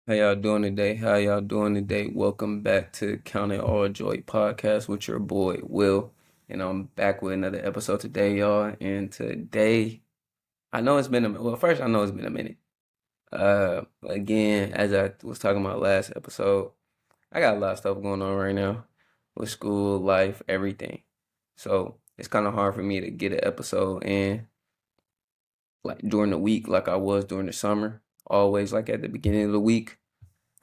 How y'all doing today? How y'all doing today? Welcome back to Count It All Joy podcast with your boy Will. And I'm back with another episode today, y'all. And today, I know it's been first I know it's been a minute. Again, as I was talking about last episode, I got a lot of stuff going on right now with school, life, everything. So it's kind of hard for me to get an episode in like during the week like I was during the summer, always like at the beginning of the week.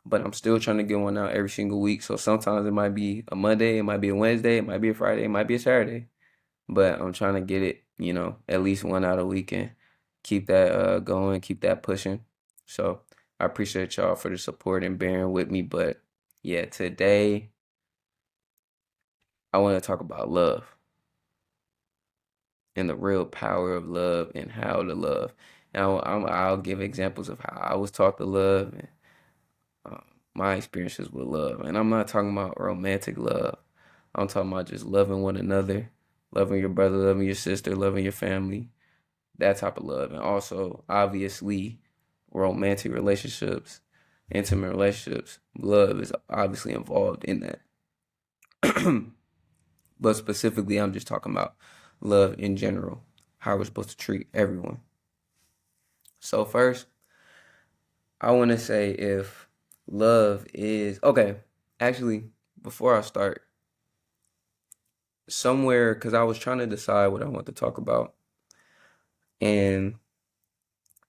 But I'm still trying to get one out every single week. So sometimes it might be a Monday, it might be a Wednesday, it might be a Friday, it might be a Saturday. But I'm trying to get it, at least one out a week and keep that going, keep that pushing. So I appreciate y'all for the support and bearing with me. But yeah, today I want to talk about love and the real power of love and how to love. Now I'll give examples of how I was taught to love and uh, my experiences with love. And I'm not talking about romantic love. I'm talking about just loving one another, loving your brother, loving your sister, loving your family, that type of love. And also, obviously, romantic relationships, intimate relationships, love is obviously involved in that. But specifically, I'm just talking about love in general, how we're supposed to treat everyone. So, first, I want to say if love is okay, actually, before I start, somewhere because I was trying to decide what I want to talk about, and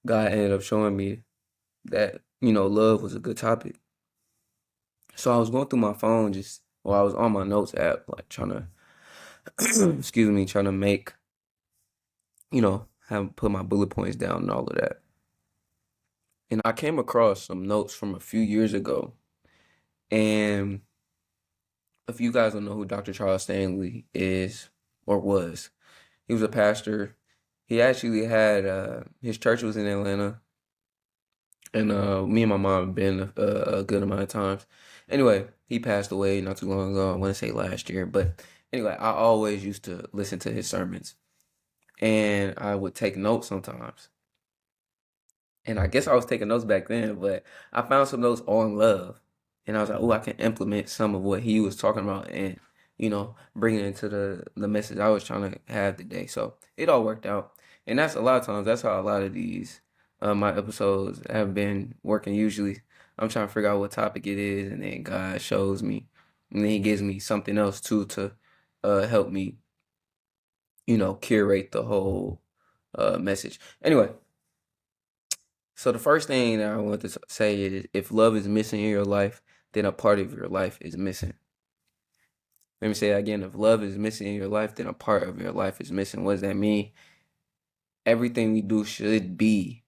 God ended up showing me that love was a good topic. So I was going through my phone just while I was on my notes app, like trying to, excuse me, trying to make have put my bullet points down and all of that. And I came across some notes from a few years ago, and if you guys don't know who Dr. Charles Stanley is or was, he was a pastor. He actually had his church was in Atlanta. And me and my mom have been a good amount of times. Anyway, he passed away not too long ago. I want to say last year, but anyway, I always used to listen to his sermons, and I would take notes sometimes. And I guess I was taking notes back then, but I found some notes on love, and I was like, "Oh, I can implement some of what he was talking about, and bring it into the message I was trying to have today." So it all worked out, and that's a lot of times. That's how a lot of these my episodes have been working. Usually, I'm trying to figure out what topic it is, and then God shows me, and then He gives me something else too to help me, curate the whole message. Anyway. So the first thing that I want to say is if love is missing in your life, then a part of your life is missing. Let me say that again. If love is missing in your life, then a part of your life is missing. What does that mean? Everything we do should be,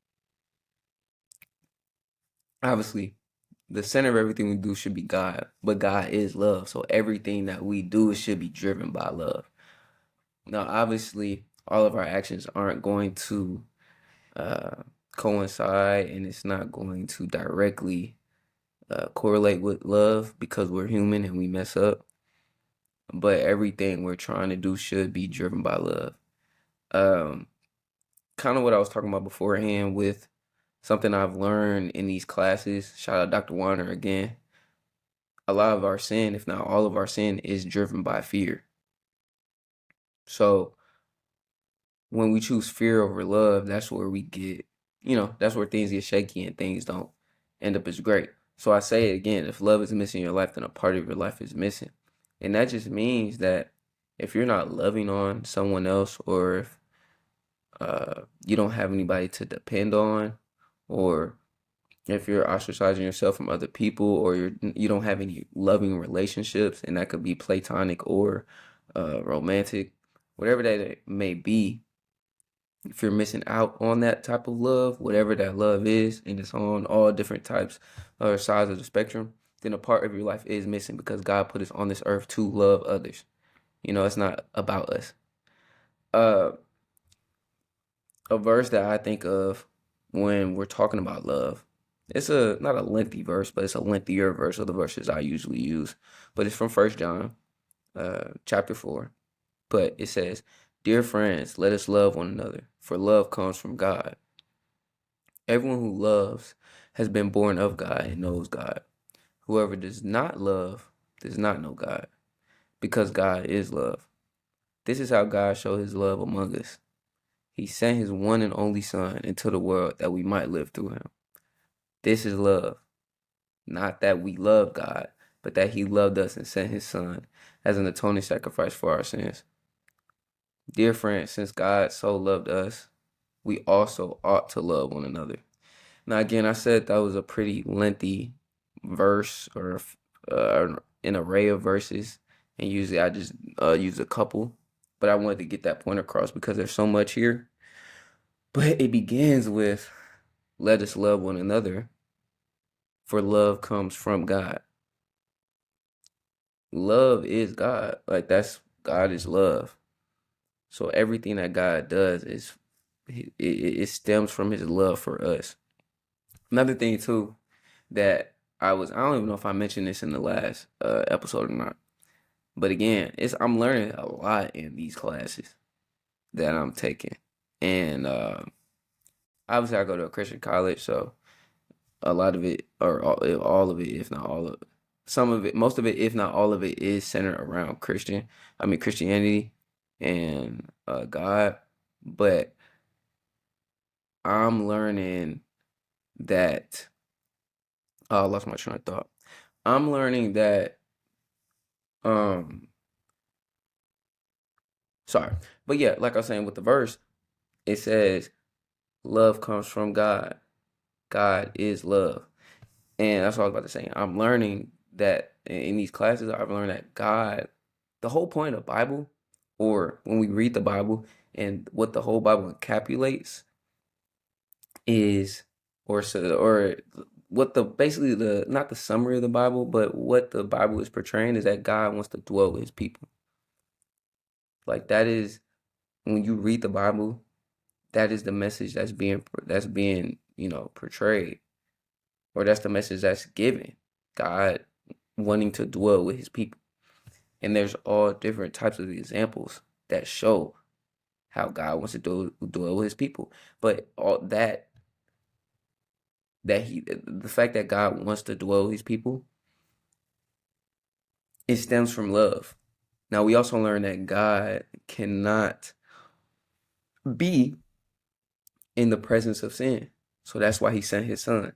obviously, the center of everything we do should be God, but God is love. So everything that we do should be driven by love. Now, obviously, all of our actions aren't going to uh, coincide and it's not going to directly correlate with love because we're human and we mess up. But everything we're trying to do should be driven by love. Um, Kind of what I was talking about beforehand with something I've learned in these classes. Shout out Dr. Warner again. A lot of our sin, if not all of our sin, is driven by fear. So when we choose fear over love, that's where we get, that's where things get shaky and things don't end up as great. So I say it again, if love is missing in your life, then a part of your life is missing. And that just means that if you're not loving on someone else or if you don't have anybody to depend on, or if you're ostracizing yourself from other people, or you don't have any loving relationships, and that could be platonic or romantic, whatever that may be, if you're missing out on that type of love, whatever that love is, and it's on all different types or sides of the spectrum, then a part of your life is missing because God put us on this earth to love others. It's not about us. Uh, a verse that I think of when we're talking about love. It's a not a lengthy verse, but it's a lengthier verse of the verses I usually use. But it's from First John, chapter 4. But it says, "Dear friends, let us love one another, for love comes from God. Everyone who loves has been born of God and knows God. Whoever does not love does not know God, because God is love. This is how God showed his love among us. He sent his one and only Son into the world that we might live through him. This is love. Not that we love God, but that he loved us and sent his Son as an atoning sacrifice for our sins. Dear friends, since God so loved us, we also ought to love one another. Now, again, I said that was a pretty lengthy verse or an array of verses, and usually I just use a couple, but I wanted to get that point across because there's so much here. But it begins with, let us love one another, for love comes from God. Love is God. Like, God is love. So everything that God does is it stems from his love for us. Another thing too that I don't even know if I mentioned this in the last episode or not. But again, I'm learning a lot in these classes that I'm taking. And obviously I go to a Christian college, so a lot of it, or all of it, if not all of it, some of it, most of it, if not all of it, is centered around Christianity and God. But I'm learning that, oh, I lost my train of thought. I'm learning that, um, sorry, but yeah, like I was saying with the verse, it says, love comes from God. God is love. And that's what I was about to say. I'm learning that in these classes, I've learned that God, the whole point of the Bible, or when we read the Bible and what the whole Bible encapsulates is, or what the basically the not the summary of the Bible, but what the Bible is portraying is that God wants to dwell with his people. Like, that is, when you read the Bible, that is the message that's being portrayed, or that's the message that's given. God wanting to dwell with his people. And there's all different types of examples that show how God wants to dwell with his people. But all the fact that God wants to dwell with his people, it stems from love. Now, we also learn that God cannot be in the presence of sin. So that's why he sent his Son.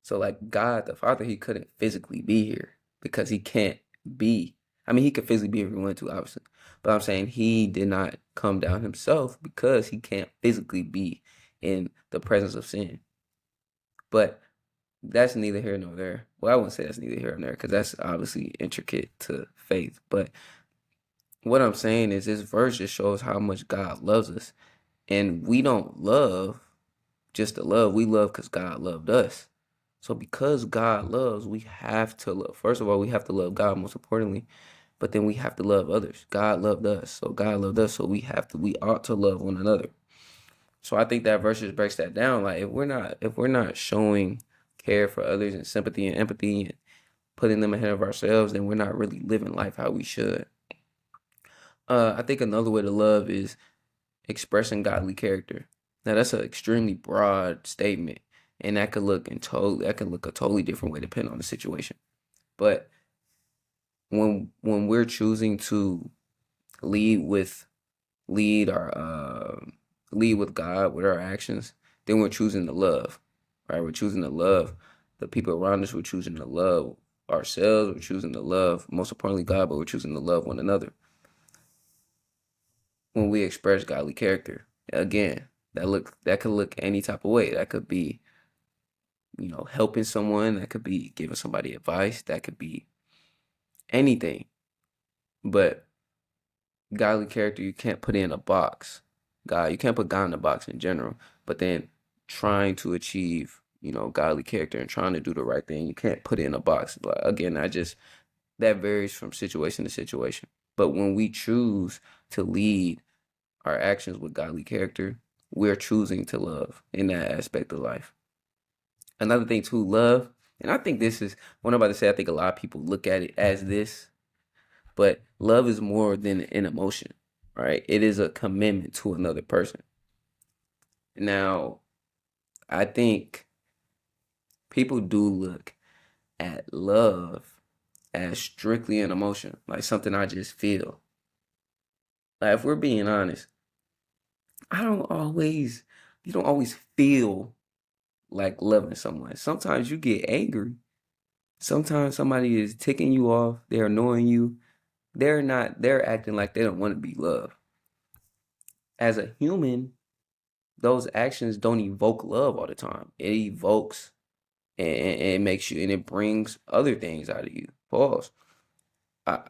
So, like, God the Father, he couldn't physically be here because he can't be. I mean, he could physically be if he wanted to, obviously. But I'm saying he did not come down himself because he can't physically be in the presence of sin. But that's neither here nor there. Well, I wouldn't say that's neither here nor there because that's obviously intricate to faith. But what I'm saying is this verse just shows how much God loves us. And we don't love just to love. We love because God loved us. So because God loves, we have to love. First of all, we have to love God, most importantly, but then we have to love others. God loved us, so God loved us, so we ought to love one another. So I think that verse just breaks that down. Like, if we're not showing care for others and sympathy and empathy and putting them ahead of ourselves, then we're not really living life how we should. I think another way to love is expressing godly character. Now, that's an extremely broad statement, and that could look a totally different way depending on the situation. But when we're choosing to lead with lead our lead with God with our actions, then we're choosing to love, right? We're choosing to love the people around us. We're choosing to love ourselves. We're choosing to love, most importantly, God, but we're choosing to love one another. When we express godly character, again, that could look any type of way. That could be, helping someone. That could be giving somebody advice. That could be anything. But godly character, you can't put in a box. You can't put God in a box in general. But then trying to achieve, godly character and trying to do the right thing, you can't put it in a box. But again, that varies from situation to situation. But when we choose to lead our actions with godly character, we're choosing to love in that aspect of life. Another thing too, love, and I think this is what I'm about to say. I think a lot of people look at it as this, but love is more than an emotion, right? It is a commitment to another person. Now, I think people do look at love as strictly an emotion, like something I just feel. Like if we're being honest, I don't always, you don't always feel like loving someone. Sometimes you get angry. Sometimes somebody is ticking you off. They're annoying you. They're acting like they don't want to be loved. As a human, those actions don't evoke love all the time. It evokes and it makes you, and it brings other things out of you. Pause. I,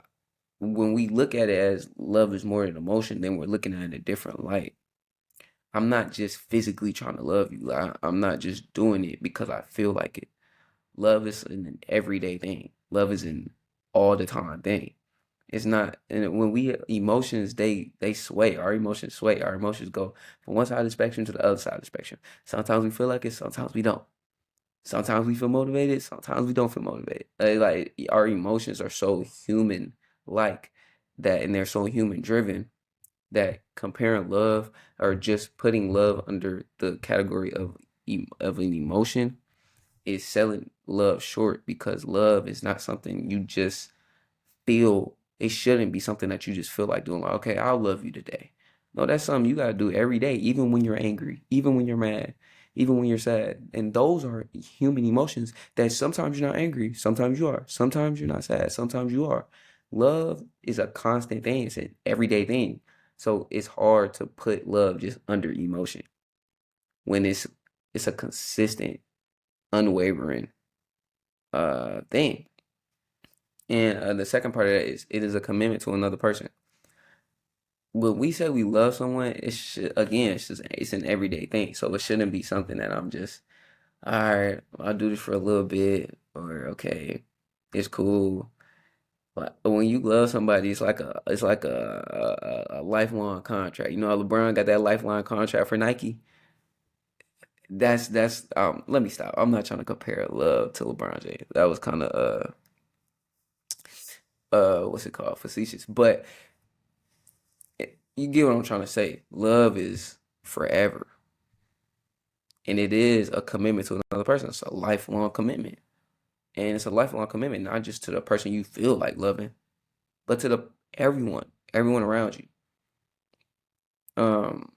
when we look at it as love is more than emotion, then we're looking at it in a different light. I'm not just physically trying to love you. I'm not just doing it because I feel like it. Love is an everyday thing. Love is an all the time thing. It's not, and when we emotions, they sway. Our emotions sway. Our emotions go from one side of the spectrum to the other side of the spectrum. Sometimes we feel like it. Sometimes we don't. Sometimes we feel motivated. Sometimes we don't feel motivated. Like our emotions are so human like that, and they're so human driven that comparing love or just putting love under the category of an emotion is selling love short, because love is not something you just feel. It shouldn't be something that you just feel like doing, like, okay, I'll love you today. No, that's something you got to do every day, even when you're angry, even when you're mad, even when you're sad. And those are human emotions that sometimes you're not angry, sometimes you are, sometimes you're not sad, sometimes you are. Love is a constant thing, it's an everyday thing. So it's hard to put love just under emotion when it's a consistent, unwavering thing. And the second part of that is it is a commitment to another person. When we say we love someone, again, it's an everyday thing. So it shouldn't be something that I'm just, all right, I'll do this for a little bit, or okay, it's cool. But when you love somebody, it's like a lifelong contract. You know how LeBron got that lifelong contract for Nike? That's let me stop. I'm not trying to compare love to LeBron James. That was kind of what's it called? Facetious. But you get what I'm trying to say. Love is forever. And it is a commitment to another person. It's a lifelong commitment. And it's a lifelong commitment, not just to the person you feel like loving, but to the everyone around you. Um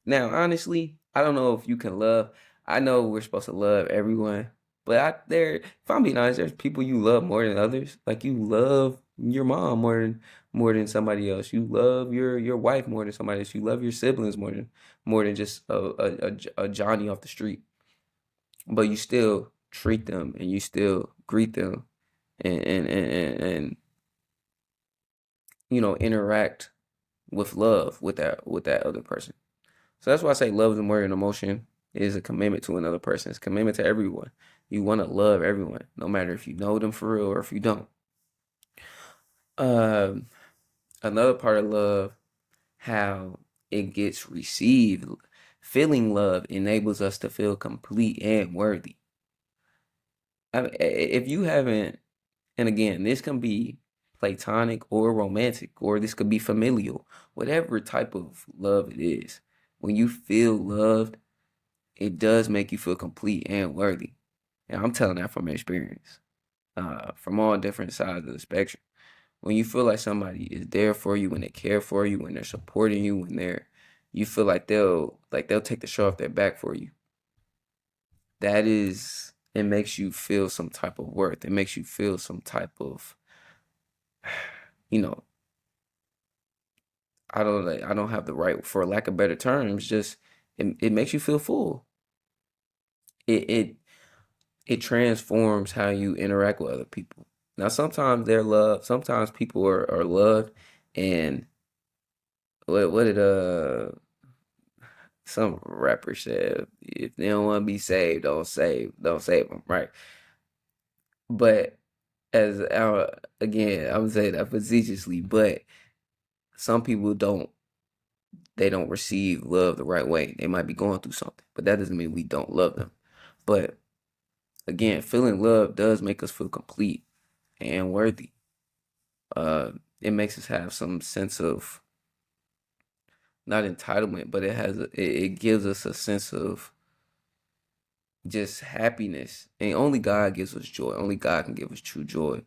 Now, honestly, I don't know if you can love. I know we're supposed to love everyone, but if I'm being honest, there's people you love more than others. Like you love your mom more than somebody else. You love your wife more than somebody else. You love your siblings more than just a Johnny off the street. But you still treat them and you still greet them and interact with love with that other person. So that's why I say love is more than emotion. It is a commitment to another person. It's a commitment to everyone. You want to love everyone, no matter if you know them for real or if you don't. Um, Another part of love, how it gets received. Feeling love enables us to feel complete and worthy. If you haven't, and again, this can be platonic or romantic, or this could be familial, whatever type of love it is. When you feel loved, it does make you feel complete and worthy. And I'm telling that from experience, from all different sides of the spectrum. When you feel like somebody is there for you, when they care for you, when they're supporting you, you feel like they'll take the show off their back for you. It makes you feel some type of worth. It makes you feel some type of, you know, I don't have the right, for lack of better terms, just it makes you feel full. It it it transforms how you interact with other people. Now, sometimes they're loved. Sometimes people are loved, and what did some rapper said? If they don't want to be saved, don't save them, right? But as again, I would say that facetiously, but some people don't receive love the right way. They might be going through something, but that doesn't mean we don't love them. But again, feeling love does make us feel complete and worthy. uh it makes us have some sense of, not entitlement, but it gives us a sense of just happiness. And only God gives us joy. Only God can give us true joy.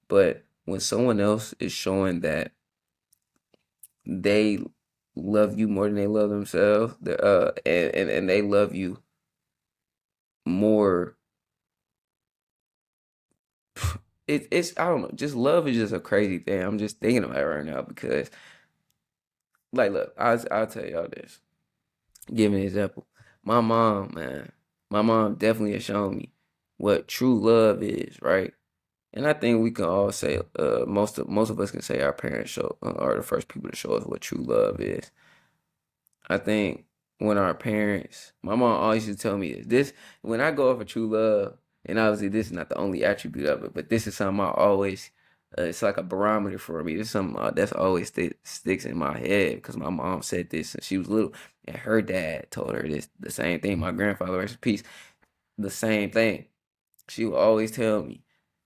But when someone else is showing that they love you more than they love themselves, and they love you more, it's I don't know, just love is just a crazy thing. I'm just thinking about it right now because, like, look, I'll tell y'all this. Give an example. My mom, man, my mom definitely has shown me what true love is, right? And I think we can all say, most of us can say our parents are the first people to show us what true love is. I think when our parents, my mom always used to tell me this, when I go off of true love, and obviously this is not the only attribute of it, but this is something I always, it's like a barometer for me. It's something that's always sticks in my head because my mom said this since she was little, and her dad told her this the same thing. My grandfather, rest in peace, the same thing. She would always tell me,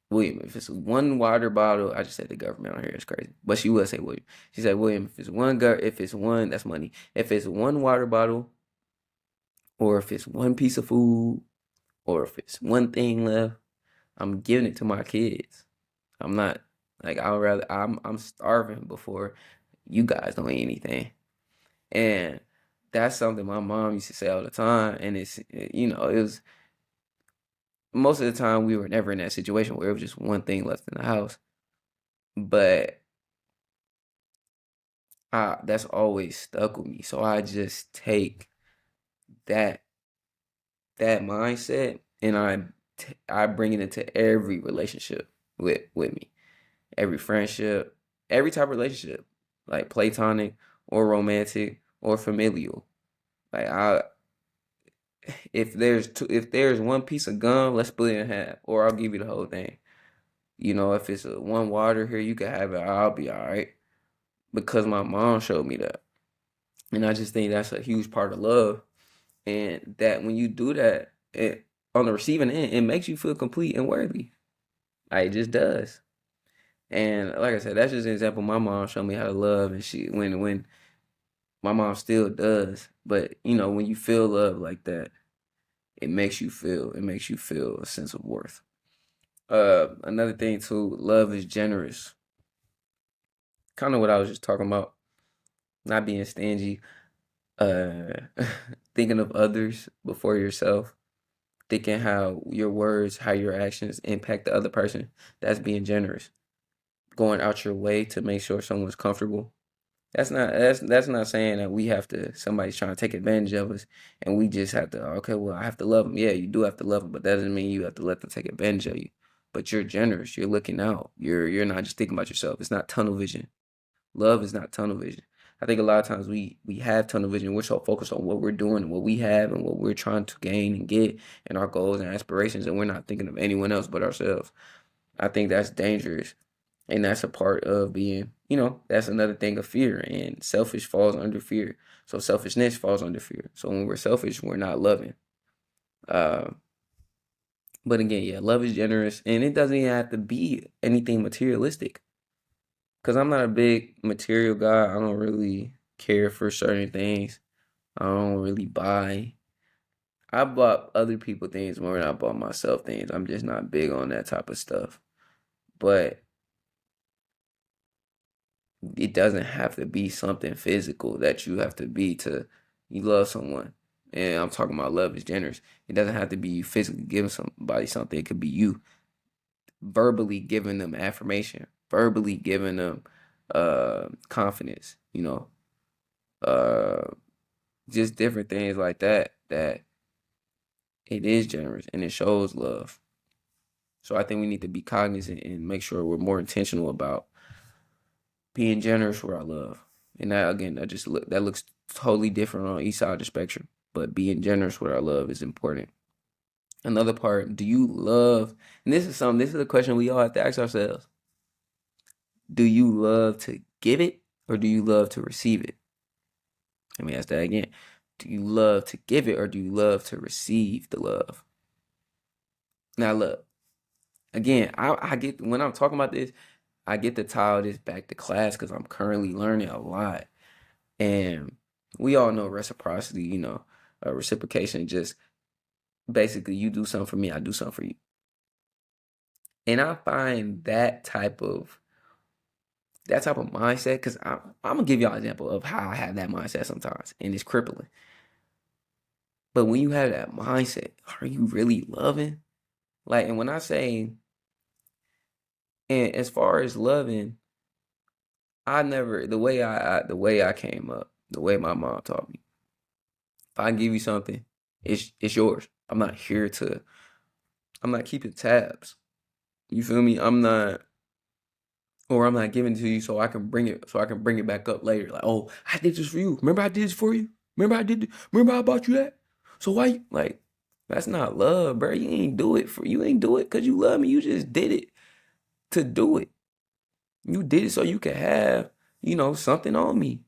William, if it's one water bottle, I just said the government on here is crazy, but she would say William. She said, William, if it's one, that's money. If it's one water bottle, or if it's one piece of food, or if it's one thing left, I'm giving it to my kids. I'm not like I would rather I'm starving before you guys don't eat anything, and that's something my mom used to say all the time. And it was most of the time we were never in that situation where it was just one thing left in the house, but that's always stuck with me. So I just take that that mindset and I bring it into every relationship with me, every friendship, every type of relationship, like platonic or romantic or familial. Like if there's one piece of gum, let's split it in half, or I'll give you the whole thing. If it's one water here, you can have it. I'll be all right because my mom showed me that, and I just think that's a huge part of love. And that when you do that, on the receiving end, it makes you feel complete and worthy. Like, it just does. And like I said, that's just an example. My mom showed me how to love, and when my mom still does. But when you feel love like that, it makes you feel a sense of worth. Another thing too, love is generous. Kind of what I was just talking about, not being stingy, uh, thinking of others before yourself, thinking how your words, how your actions impact the other person. That's being generous. Going out your way to make sure someone's comfortable. That's not saying that we have to somebody's trying to take advantage of us and we just have to, okay, well, I have to love them. Yeah, you do have to love them, but that doesn't mean you have to let them take advantage of you. But you're generous. You're looking out. You're not just thinking about yourself. It's not tunnel vision. Love is not tunnel vision. I think a lot of times we have tunnel vision. We're so focused on what we're doing and what we have and what we're trying to gain and get and our goals and aspirations, and we're not thinking of anyone else but ourselves. I think that's dangerous. And that's a part of being, that's another thing of fear. And selfish falls under fear. So selfishness falls under fear. So when we're selfish, we're not loving. Uh, but again, yeah, love is generous, and it doesn't even have to be anything materialistic. Cause I'm not a big material guy. I don't really care for certain things. I don't really buy. I bought other people things more than I bought myself things. I'm just not big on that type of stuff. But it doesn't have to be something physical that you have to be to you love someone. And I'm talking about love is generous. It doesn't have to be you physically giving somebody something. It could be you verbally giving them affirmation, verbally giving them confidence, uh just different things like that it is generous and it shows love. So I think we need to be cognizant and make sure we're more intentional about being generous with our love. And that again, that looks totally different on each side of the spectrum. But being generous with our love is important. Another part, do you love? And this is a question we all have to ask ourselves. Do you love to give it or do you love to receive it? Let me ask that again. Do you love to give it or do you love to receive the love? Now look, again, I get when I'm talking about this, I get to tie this back to class because I'm currently learning a lot. And we all know reciprocity, reciprocation just basically you do something for me, I do something for you. And I find that type of mindset, because I'm gonna give y'all an example of how I have that mindset sometimes, and it's crippling. But when you have that mindset, are you really loving? Like, and when I say, and as far as loving, I never the way I came up, the way my mom taught me. If I give you something, it's yours. I'm not keeping tabs. You feel me? I'm not giving it to you so I can bring it back up later. Like, oh, I did this for you. Remember I did this for you? Remember I bought you that? So why like that's not love, bro. You ain't do it because you love me. You just did it to do it. You did it so you could have, something on me.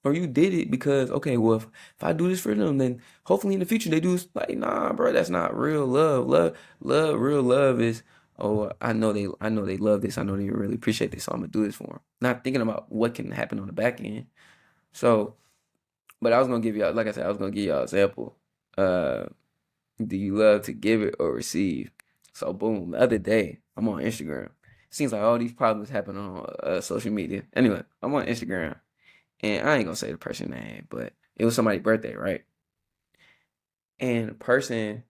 Or you did it because, okay, well, if I do this for them, then hopefully in the future they do this. Like, nah, bro, that's not real love. Real love is, oh, I know they love this. I know they really appreciate this, so I'm gonna do this for them. Not thinking about what can happen on the back end. So, but I was gonna give y'all, like I said, I was gonna give y'all an example. Uh, do you love to give it or receive? So, boom, the other day I'm on Instagram. Seems like all these problems happen on social media. Anyway, I'm on Instagram. And I ain't gonna say the person's name, but it was somebody's birthday, right? And the person,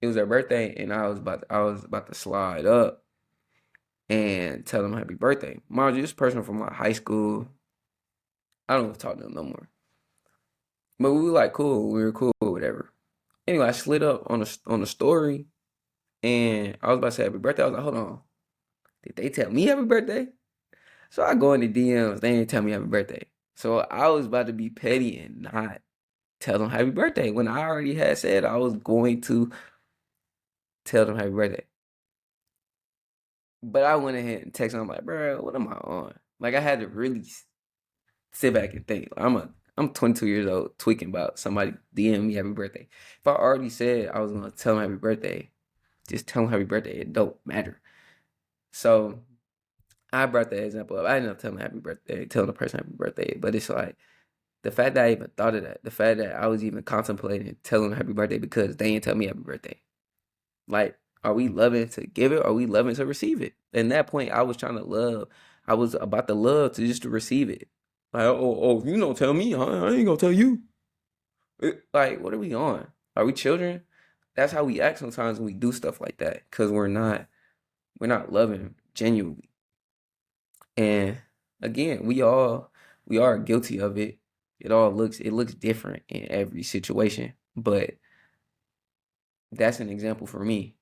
it was their birthday, and I was about to slide up and tell them happy birthday. Mind you, this person from my high school, I don't talk to them no more. But we were like cool, we were cool, whatever. Anyway, I slid up on the story, and I was about to say happy birthday. I was like, hold on, did they tell me happy birthday? So I go in the DMs, they didn't tell me happy birthday. So I was about to be petty and not tell them happy birthday when I already had said I was going to tell them happy birthday. But I went ahead and texted them. I'm like, bro, what am I on? Like, I had to really sit back and think. I'm 22 years old, tweaking about somebody DM me happy birthday. If I already said I was gonna tell them happy birthday, just tell them happy birthday. It don't matter. So I brought that example up. I didn't know telling happy birthday, telling the person happy birthday, but it's like the fact that I even thought of that, the fact that I was even contemplating telling them happy birthday because they didn't tell me happy birthday. Like, are we loving to give it? Or are we loving to receive it? And that point, I was trying to love. I was about to love to just to receive it. Like, if you don't tell me, I ain't gonna tell you. Like, what are we on? Are we children? That's how we act sometimes when we do stuff like that, because we're not loving genuinely. And again, we are guilty of it. It looks different in every situation, but that's an example for me.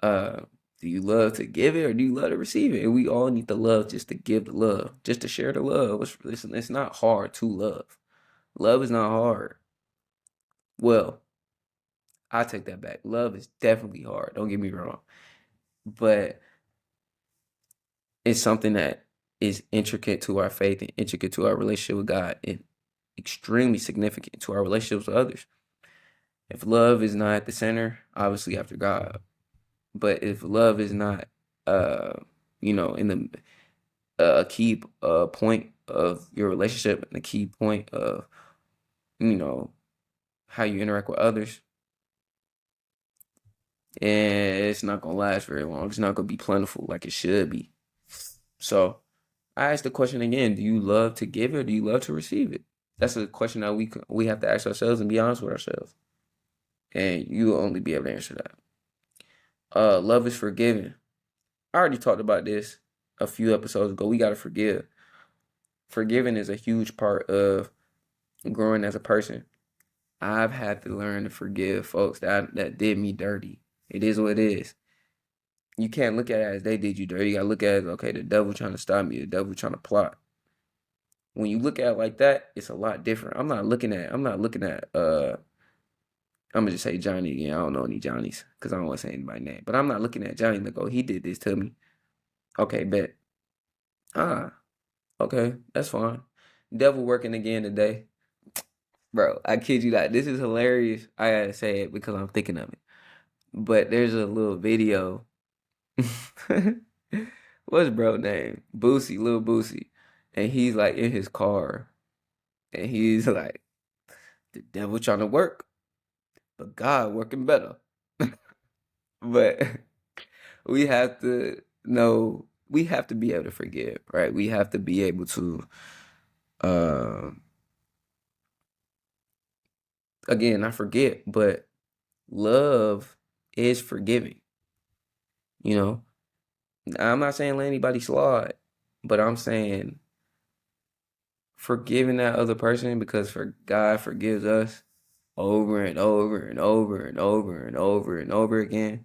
Uh, do you love to give it or do you love to receive it? And we all need the love just to give the love, just to share the love. It's not hard to love. Love is not hard. Well, I take that back. Love is definitely hard. Don't get me wrong. But it's something that is intricate to our faith and intricate to our relationship with God and extremely significant to our relationships with others. If love is not at the center, obviously after God. But if love is not, uh, in the a key point of your relationship and a key point of you know how you interact with others, and it's not gonna last very long. It's not gonna be plentiful like it should be. So I asked the question again: do you love to give it or do you love to receive it? That's a question that we have to ask ourselves and be honest with ourselves, and you will only be able to answer that. Love is forgiving. I already talked about this a few episodes ago. We gotta forgive. Forgiving is a huge part of growing as a person. I've had to learn to forgive folks that did me dirty. It is what it is. You can't look at it as they did you dirty. You gotta look at it as, okay, the devil trying to stop me, the devil trying to plot. When you look at it like that, it's a lot different. I'm gonna just say Johnny again. I don't know any Johnnies because I don't want to say anybody's name. But I'm not looking at Johnny like, oh, he did this to me. Okay, bet. Ah, okay, that's fine. Devil working again today. Bro, I kid you not. This is hilarious. I gotta say it because I'm thinking of it. But there's a little video. What's bro name? Boosie, Lil Boosie. And he's like in his car. And he's like, the devil trying to work, but God working better. But we have to know, we have to be able to forgive, right? We have to be able to, uh, again, I forget, but love is forgiving. You know, I'm not saying let anybody slide, but I'm saying forgiving that other person because for God forgives us over and over and over and over and over and over again.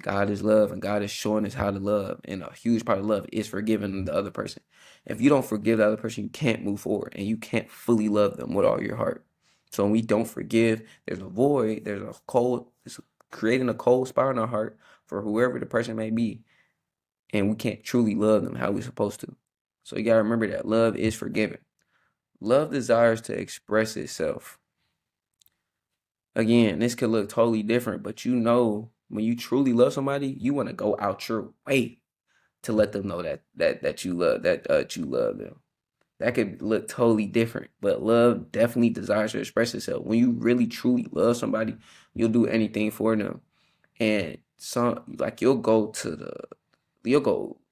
God is love and God is showing us how to love. And a huge part of love is forgiving the other person. If you don't forgive the other person, you can't move forward and you can't fully love them with all your heart. So when we don't forgive, there's a void, there's a cold, it's creating a cold spot in our heart for whoever the person may be. And we can't truly love them how we're supposed to. So you got to remember that love is forgiving. Love desires to express itself. Again, this could look totally different, but you know, when you truly love somebody, you want to go out your way to let them know that you love them. That could look totally different, but love definitely desires to express itself. When you really truly love somebody, you'll do anything for them, and some like you'll go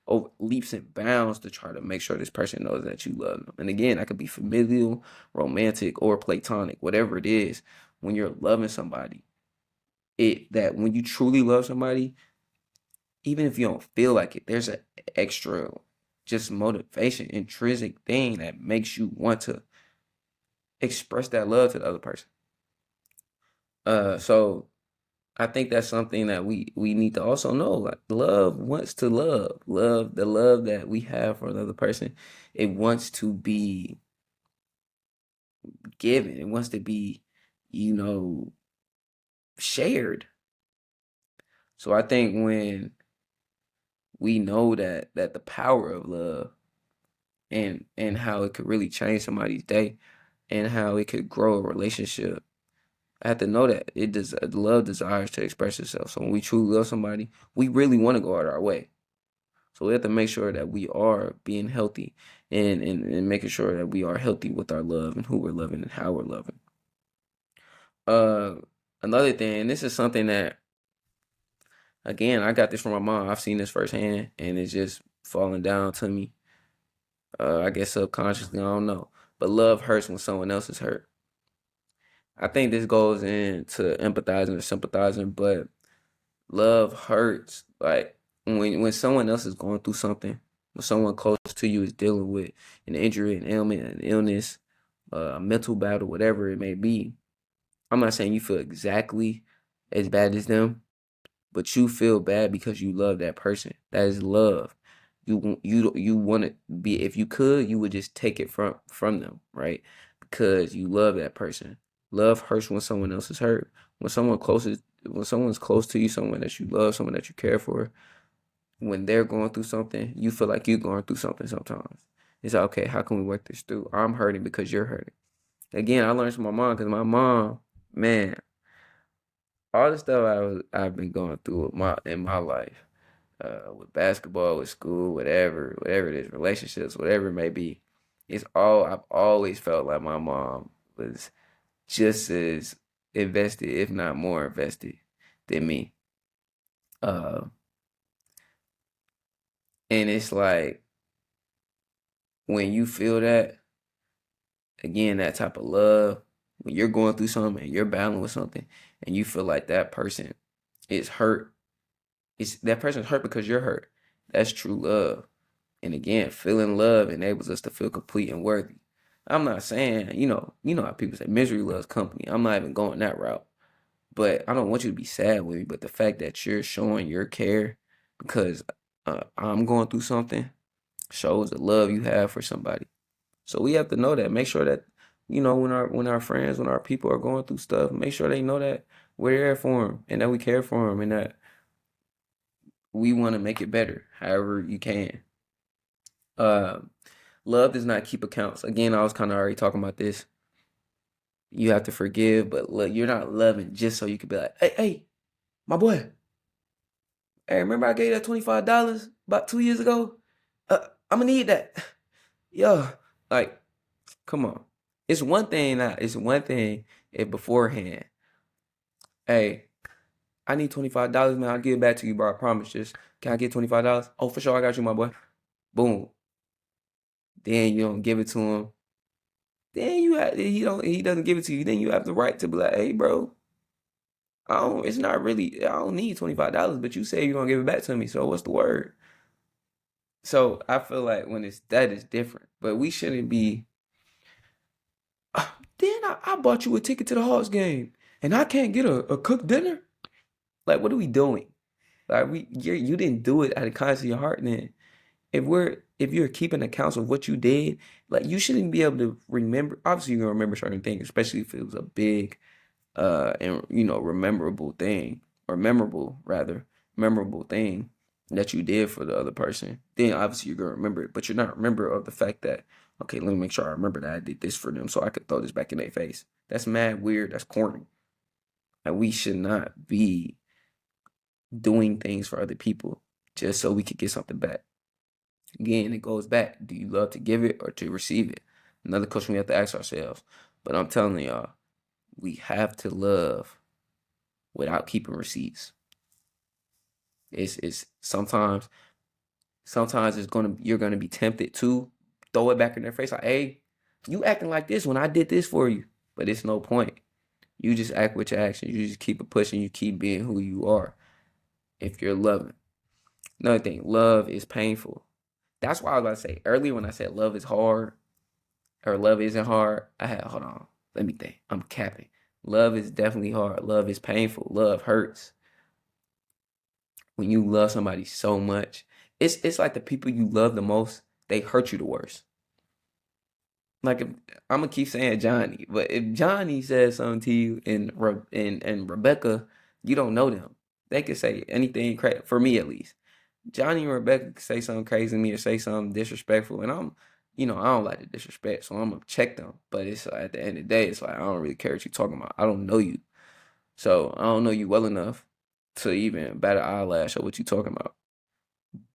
over leaps and bounds to try to make sure this person knows that you love them. And again, that could be familial, romantic, or platonic, whatever it is. When you're loving somebody, it that when you truly love somebody, even if you don't feel like it, there's an extra just motivation, intrinsic thing that makes you want to express that love to the other person. So I think that's something that we need to also know. Like love wants to love. Love, the love that we have for another person, it wants to be given. It wants to be, you know, shared. So I think when we know that the power of love and how it could really change somebody's day and how it could grow a relationship. I have to know that it does love desires to express itself. So when we truly love somebody, we really want to go out our way. So we have to make sure that we are being healthy and making sure that we are healthy with our love and who we're loving and how we're loving. Uh Another thing, and this is something that again I got this from my mom. I've seen this firsthand and it's just falling down to me. I guess subconsciously, I don't know. But love hurts when someone else is hurt. I think this goes into empathizing or sympathizing, but love hurts. Like when someone else is going through something, when someone close to you is dealing with an injury, an ailment, an illness, a mental battle, whatever it may be. I'm not saying you feel exactly as bad as them, but you feel bad because you love that person. That is love. You want to be, if you could, you would just take it from them, right? Because you love that person. Love hurts when someone else is hurt. When someone's close to you, someone that you love, someone that you care for, when they're going through something, you feel like you're going through something sometimes. It's like, okay, how can we work this through? I'm hurting because you're hurting. Again, I learned from my mom because my mom, man, all the stuff I've been going through in my life, with basketball, with school, whatever it is, relationships, whatever it may be, it's all I've always felt like my mom was just as invested, if not more invested, than me. Uh, and it's like when you feel that again, that type of love, when you're going through something and you're battling with something, and you feel like that person is hurt, it's that person's hurt because you're hurt. That's true love. And again, feeling love enables us to feel complete and worthy. I'm not saying, you know how people say misery loves company. I'm not even going that route. But I don't want you to be sad with me. But the fact that you're showing your care because I'm going through something shows the love you have for somebody. So we have to know that. Make sure that, when our friends, when our people are going through stuff, make sure they know that we're there for them and that we care for them and that we want to make it better however you can. Uh, Love does not keep accounts. Again, I was kind of already talking about this. You have to forgive, but look, you're not loving just so you could be like, hey, my boy. Hey, remember I gave you that $25 about 2 years ago? I'm gonna need that. Yeah, like, come on. It's one thing if beforehand, hey, I need $25, man. I'll give it back to you, bro. I promise. Just can I get $25? Oh, for sure, I got you, my boy. Boom. Then you don't give it to him. Then he doesn't give it to you. Then you have the right to be like, hey, bro, it's not really, I don't need $25, but you say you're gonna give it back to me. So what's the word? So I feel like when it's that is different. But we shouldn't be then I bought you a ticket to the Hawks game and I can't get a cooked dinner. Like, what are we doing? Like you didn't do it out of kindness of your heart. Then if you're keeping accounts of what you did, like you shouldn't be able to remember. Obviously, you're gonna remember certain things, especially if it was a big and rememberable thing, or memorable rather, memorable thing that you did for the other person. Then obviously you're gonna remember it, but you're not remember of the fact that, okay, let me make sure I remember that I did this for them so I could throw this back in their face. That's mad weird. That's corny. And we should not be doing things for other people just so we could get something back. Again, it goes back. Do you love to give it or to receive it? Another question we have to ask ourselves. But I'm telling y'all, we have to love without keeping receipts. It's sometimes you're gonna be tempted to throw it back in their face like, hey, you acting like this when I did this for you. But it's no point. You just act with your actions. You just keep it pushing. You keep being who you are. If you're loving. Another thing, love is painful. That's why I was about to say earlier when I said love is hard or love isn't hard. Hold on. Let me think. I'm capping. Love is definitely hard. Love is painful. Love hurts. When you love somebody so much, it's like the people you love the most, they hurt you the worst. Like, I'm gonna keep saying Johnny, but if Johnny says something to you and Rebecca, you don't know them. They could say anything crazy, for me at least. Johnny and Rebecca could say something crazy to me or say something disrespectful, and I don't like the disrespect, so I'm gonna check them. But it's like, at the end of the day, it's like I don't really care what you're talking about. I don't know you, so I don't know you well enough to even bat an eyelash at what you're talking about.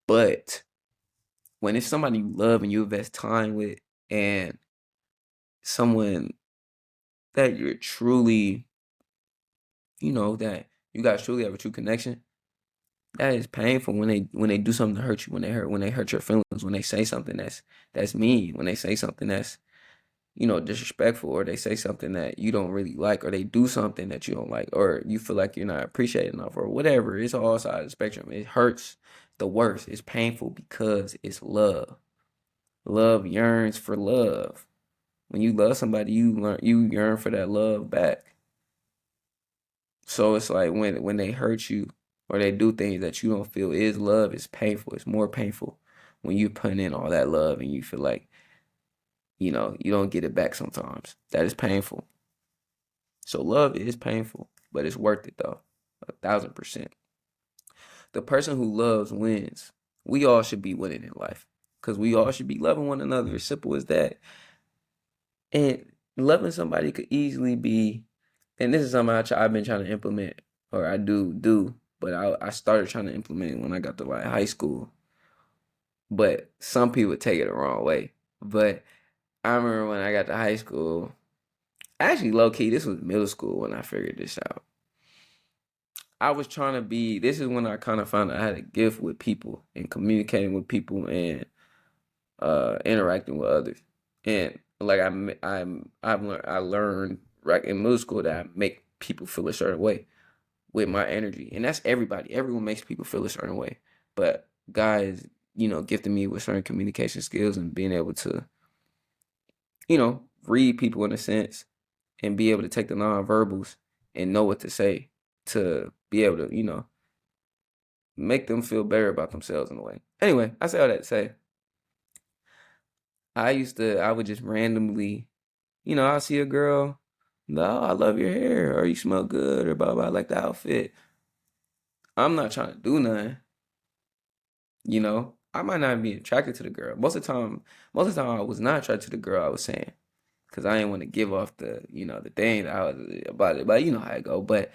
But when it's somebody you love and you invest time with, and someone that you're truly, that you guys truly have a true connection, that is painful when they do something to hurt you, when they hurt your feelings, when they say something that's mean, when they say something that's disrespectful, or they say something that you don't really like, or they do something that you don't like, or you feel like you're not appreciated enough, or whatever. It's all sides of the spectrum. It hurts the worst. It's painful because it's love. Love yearns for love. When you love somebody, you yearn for that love back. So it's like when they hurt you or they do things that you don't feel is love, it's painful. It's more painful when you put in all that love and you feel like, you don't get it back sometimes. That is painful. So love is painful, but it's worth it though. 1,000%. The person who loves wins. We all should be winning in life because we all should be loving one another. As simple as that. And loving somebody could easily be, and this is something I've been trying to implement, or I do, but I started trying to implement it when I got to like high school. But some people take it the wrong way. But I remember when I got to high school, actually low key, this was middle school when I figured this out. I was trying to be. This is when I kind of found out I had a gift with people and communicating with people and interacting with others. And like I learned right in middle school that I make people feel a certain way with my energy, and that's everybody. Everyone makes people feel a certain way, but guys, gifted me with certain communication skills and being able to, read people in a sense and be able to take the nonverbals and know what to say to be able to, make them feel better about themselves in a way. Anyway, I say all that to say I would just randomly, I see a girl, no, I love your hair, or you smell good, or blah blah, I like the outfit. I'm not trying to do nothing, I might not be attracted to the girl. Most of the time I was not attracted to the girl I was saying. Cause I didn't want to give off the thing that I was about it, but you know how it go. But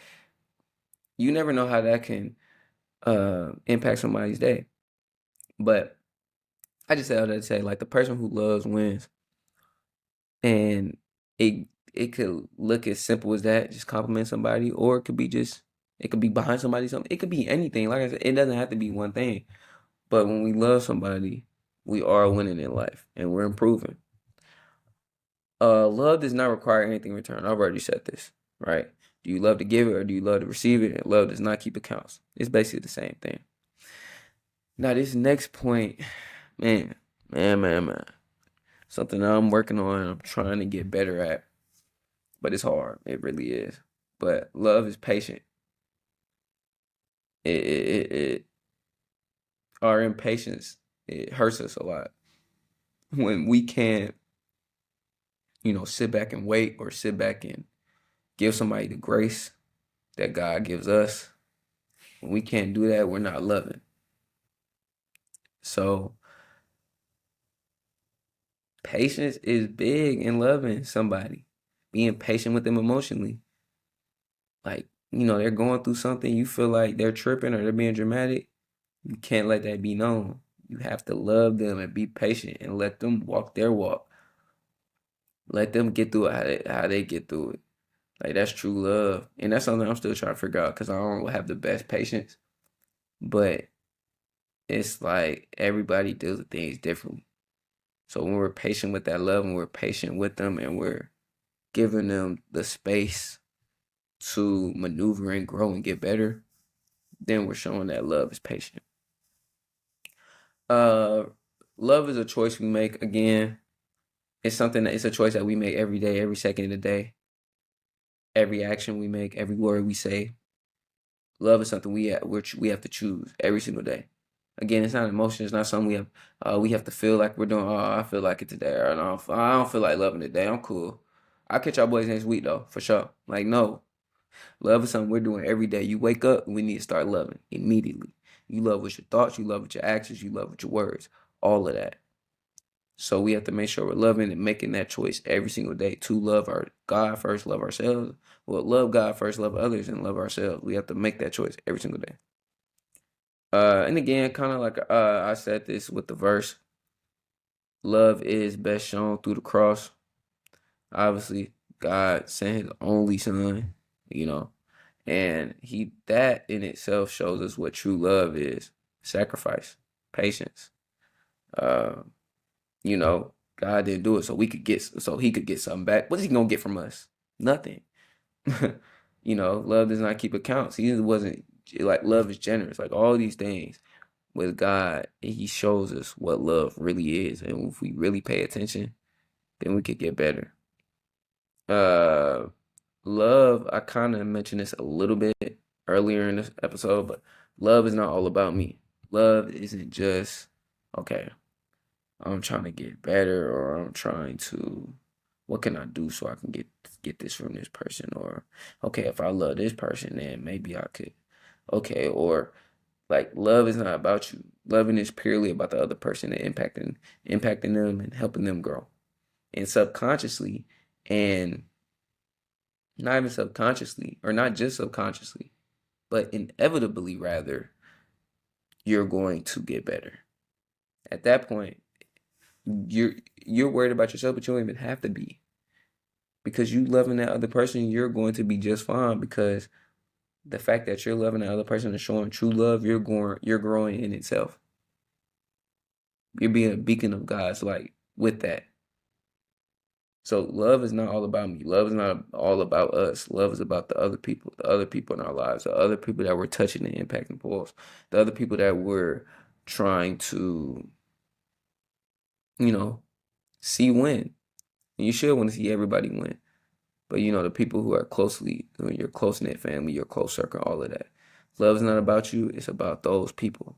you never know how that can impact somebody's day. But I just say all that to say, like, the person who loves wins, and it it could look as simple as that, just compliment somebody, or it could be just It could be behind somebody, something. It could be anything. Like I said, it doesn't have to be one thing. But when we love somebody, we are winning in life and we're improving. Love does not require anything in return. I've already said this, right? Do you love to give it or do you love to receive it? And love does not keep accounts. It's basically the same thing. Now, this next point, man. Something that I'm working on, I'm trying to get better at, but it's hard. It really is. But love is patient. It our impatience, it hurts us a lot when we can't, sit back and wait or sit back and give somebody the grace that God gives us. When we can't do that, we're not loving. So patience is big in loving somebody, being patient with them emotionally. Like, they're going through something, you feel like they're tripping or they're being dramatic. You can't let that be known. You have to love them and be patient and let them walk their walk. Let them get through it how they get through it. Like, that's true love. And that's something I'm still trying to figure out because I don't have the best patience. But it's like everybody deals with things differently. So when we're patient with that love and we're patient with them and we're giving them the space to maneuver and grow and get better, then we're showing that love is patient. Uh, Love is a choice we make. Again, it's a choice that we make every day, every second of the day, every action we make, every word we say. Love is something we have to choose every single day. Again, it's not an emotion. It's not something we have to feel like we're doing. Oh, I feel like it today, or no, I don't feel like loving today. I'm cool. I'll catch y'all boys next week though, for sure. Like no, love is something we're doing every day. You wake up, we need to start loving immediately. You love with your thoughts, you love with your actions, you love with your words, all of that. So we have to make sure we're loving and making that choice every single day to love our God first, love ourselves. Well, love God first, love others, and love ourselves. We have to make that choice every single day. And again, kind of like I said this with the verse, love is best shown through the cross. Obviously, God sent his only son, you know, and that in itself shows us what true love is: sacrifice, patience. Uh, God didn't do it so he could get something back. What's he gonna get from us? Nothing. Love does not keep accounts. He wasn't like love is generous. Like all these things with God, he shows us what love really is, and if we really pay attention, then we could get better. Uh, Love. I kind of mentioned this a little bit earlier in this episode, but love is not all about me. Love isn't just okay. I'm trying to get better, or I'm trying to, what can I do so I can get this from this person, or okay, if I love this person, then maybe I could, okay, or like love is not about you. Loving is purely about the other person and impacting them and helping them grow, and subconsciously, and not even subconsciously, or not just subconsciously, but inevitably rather, you're going to get better. At that point, you're you're worried about yourself, but you don't even have to be. Because you loving that other person, you're going to be just fine because the fact that you're loving that other person and showing true love, you're growing in itself. You're being a beacon of God's light with that. So love is not all about me. Love is not all about us. Love is about the other people in our lives, the other people that we're touching and impacting pulls, the other people that we're trying to, you know, see win. And you should want to see everybody win. But the people who are your close knit family, your close circle, all of that. Love is not about you, it's about those people.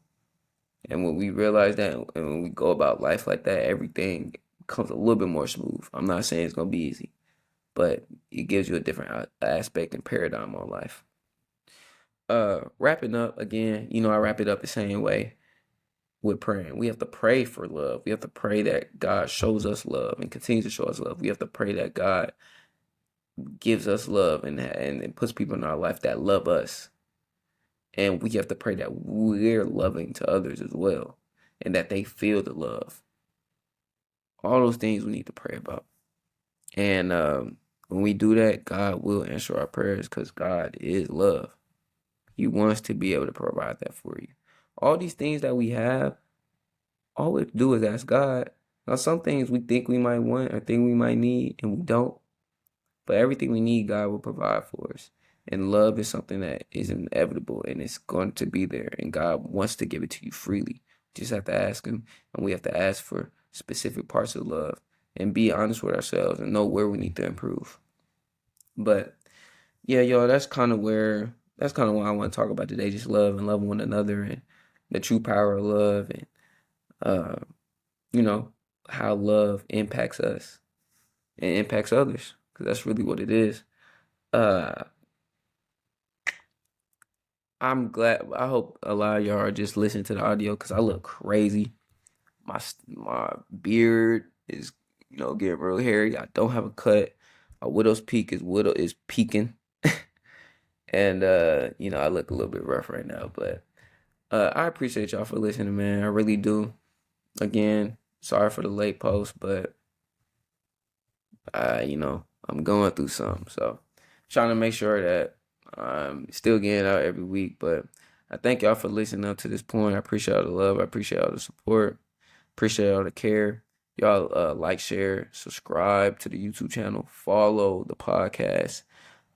And when we realize that and when we go about life like that, everything becomes a little bit more smooth. I'm not saying it's gonna be easy, but it gives you a different aspect and paradigm on life. Wrapping up again, I wrap it up the same way with praying. We have to pray for love. We have to pray that God shows us love and continues to show us love. We have to pray that God gives us love and puts people in our life that love us. And we have to pray that we're loving to others as well and that they feel the love. All those things we need to pray about. And when we do that, God will answer our prayers because God is love. He wants to be able to provide that for you. All these things that we have, all we have to do is ask God. Now, some things we think we might want or think we might need, and we don't. But everything we need, God will provide for us. And love is something that is inevitable and it's going to be there. And God wants to give it to you freely. You just have to ask Him. And we have to ask for specific parts of love and be honest with ourselves and know where we need to improve. But yeah, y'all, that's kind of what I want to talk about today. Just love and loving one another and the true power of love and, uh, you know, how love impacts us and impacts others. Because that's really what it is. Uh, I'm glad. I hope a lot of y'all are just listening to the audio because I look crazy. My beard is getting real hairy. I don't have a cut. My widow's peak is peaking, and I look a little bit rough right now. But I appreciate y'all for listening, man. I really do. Again, sorry for the late post, but I'm going through something, so trying to make sure that I'm still getting out every week. But I thank y'all for listening up to this point. I appreciate all the love. I appreciate all the support. Appreciate all the care. Y'all like, share, subscribe to the YouTube channel, follow the podcast,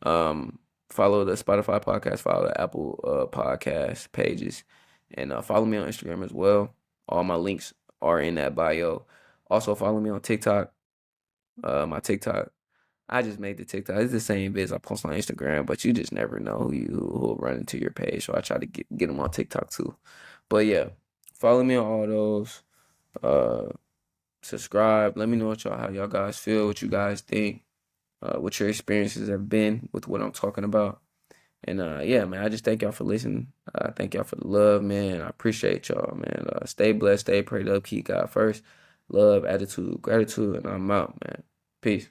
follow the Spotify podcast, follow the Apple podcast pages, and follow me on Instagram as well. All my links are in that bio. Also follow me on TikTok. My TikTok, I just made the TikTok. It's the same biz I post on Instagram, but you just never know who will run into your page. So I try to get them on TikTok too. But yeah, follow me on all those. Uh, Subscribe. Let me know how y'all guys feel, what you guys think, what your experiences have been with what I'm talking about. And yeah, man, I just thank y'all for listening. Thank y'all for the love, man. I appreciate y'all, man. Stay blessed, stay prayed up, keep God first. Love, attitude, gratitude, and I'm out, man. Peace.